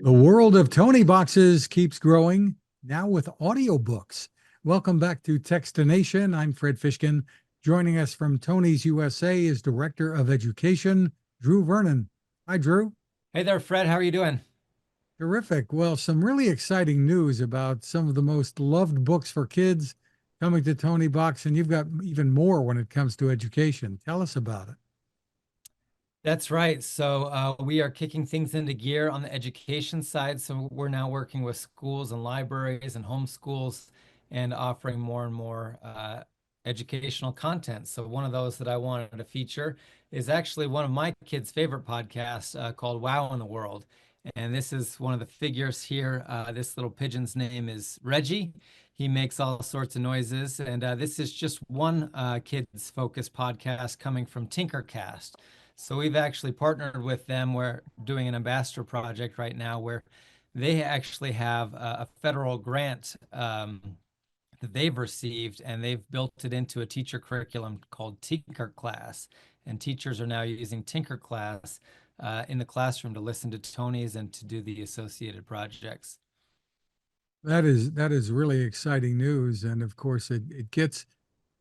The world of Tony boxes keeps growing, now with audiobooks. Welcome back to Techstination. I'm Fred Fishkin. Joining us from Tony's USA is Director of Education, Drew Vernon. Hi, Drew. Hey there, Fred. How are you doing? Terrific. Well, some really exciting news about some of the most loved books for kids coming to Tony Box, and you've got even more when it comes to education. Tell us about it. That's right. So we are kicking things into gear on the education side. So we're now working with schools and libraries and homeschools and offering more and more educational content. So one of those that I wanted to feature is actually one of my kids' favorite podcasts called Wow in the World. And this is one of the figures here. This little pigeon's name is Reggie. He makes all sorts of noises. And this is just one kids' focused podcast coming from Tinkercast. So we've actually partnered with them. We're doing an ambassador project right now where they actually have a federal grant that they've received, and they've built it into a teacher curriculum called Tinker Class. And teachers are now using Tinker Class in the classroom to listen to Tonys and to do the associated projects. That is really exciting news. And of course, it gets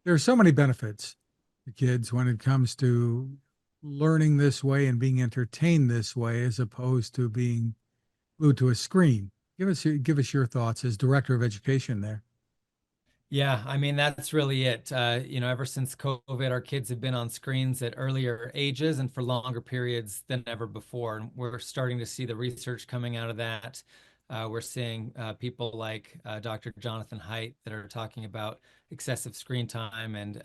there are so many benefits to kids when it comes to learning this way and being entertained this way as opposed to being glued to a screen. Give us your thoughts as director of education there. Yeah, I mean, that's really it. Ever since COVID, our kids have been on screens at earlier ages and for longer periods than ever before. And we're starting to see the research coming out of that. We're seeing people like Dr. Jonathan Haidt that are talking about excessive screen time and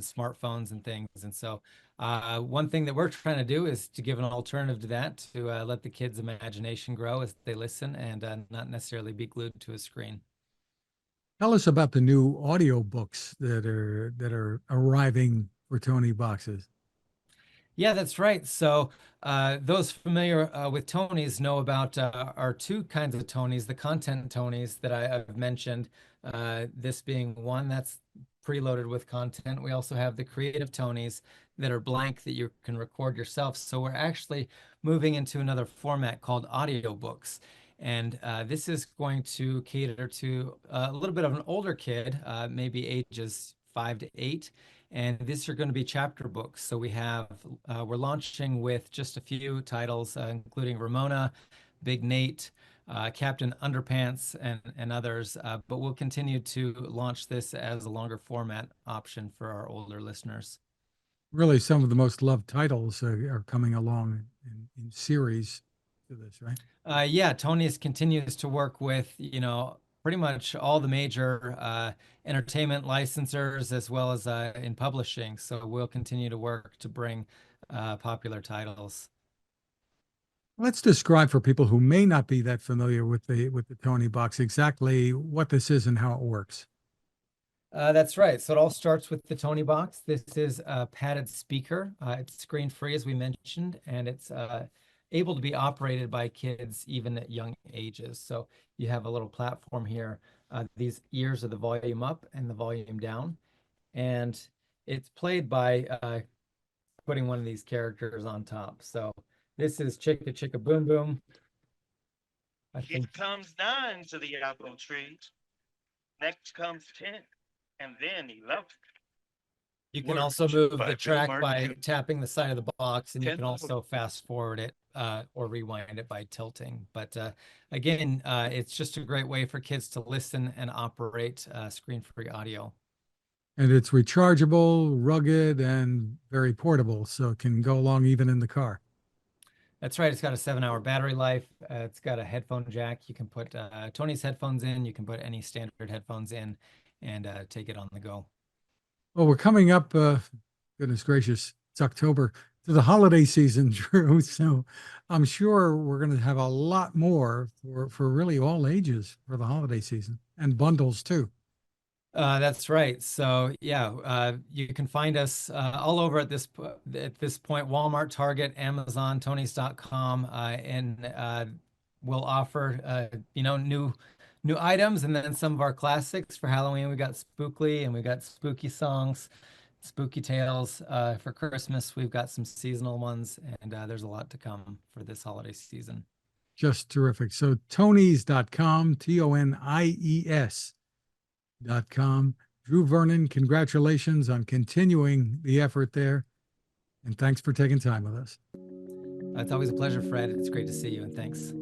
smartphones and things. And so, one thing that we're trying to do is to give an alternative to that, to let the kids' imagination grow as they listen and not necessarily be glued to a screen. Tell us about the new audiobooks that are arriving for Tony boxes. Yeah, that's right. So, those familiar with Tonys know about our two kinds of Tonys, the content Tonys that I've mentioned, this being one that's preloaded with content. We also have the creative Tonys that are blank that you can record yourself. So, we're actually moving into another format called audiobooks. And this is going to cater to a little bit of an older kid, maybe ages 5 to 8, and these are going to be chapter books. So we're launching with just a few titles, including Ramona, Big Nate, Captain Underpants, and others. But we'll continue to launch this as a longer format option for our older listeners. Really, some of the most loved titles are coming along in series to this, right? Yeah, Tony's continues to work with, pretty much all the major entertainment licensors as well as in publishing. So we'll continue to work to bring popular titles. Let's describe for people who may not be that familiar with the Tony box exactly what this is and how it works. That's right. So it all starts with the Tony box. This is a padded speaker. It's screen free, as we mentioned, and it's able to be operated by kids even at young ages. So you have a little platform here. These ears are the volume up and the volume down, and it's played by putting one of these characters on top. So this is Chicka Chicka Boom Boom. I Here think comes nine to the apple tree. Next comes 10, and then 11. you can also Words move by the Bill track by Martin. tapping the side of the box, and you 10 can also fast forward it or rewind it by tilting. But again, it's just a great way for kids to listen and operate screen-free audio. And it's rechargeable, rugged, and very portable, so it can go along even in the car. That's right. It's got a 7-hour battery life. It's got a headphone jack. You can put Tony's headphones in. You can put any standard headphones in and take it on the go. Well, we're coming up, goodness gracious, it's October to the holiday season, Drew. So I'm sure we're going to have a lot more for really all ages for the holiday season and bundles too. That's right. So yeah, you can find us all over at this point: Walmart, Target, Amazon, Tonys.com, and we'll offer new items, and then some of our classics for Halloween. We got Spookly, and we got spooky songs, spooky tales. For Christmas, we've got some seasonal ones, and there's a lot to come for this holiday season. Just terrific. So Tonies.com, Tonies.com. Drew Vernon, congratulations on continuing the effort there. And thanks for taking time with us. It's always a pleasure, Fred. It's great to see you, and thanks.